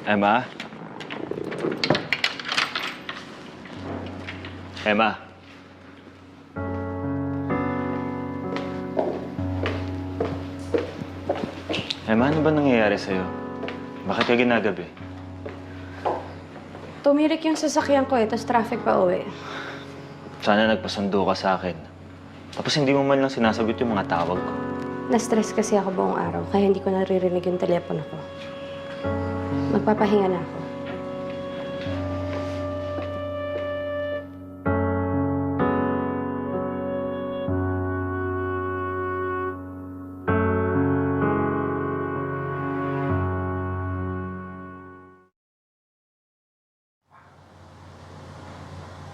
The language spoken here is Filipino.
Emma? Emma? Emma, ano ba nangyayari sa'yo? Bakit ka ginagabi? Tumirik yung sasakyan ko tapos traffic pa uwi. Sana nagpasundo ka sa akin. Tapos hindi mo man lang sinasagot yung mga tawag ko. Na-stress kasi ako buong araw, kaya hindi ko naririnig yung telepono ko. Magpapahinga na ako.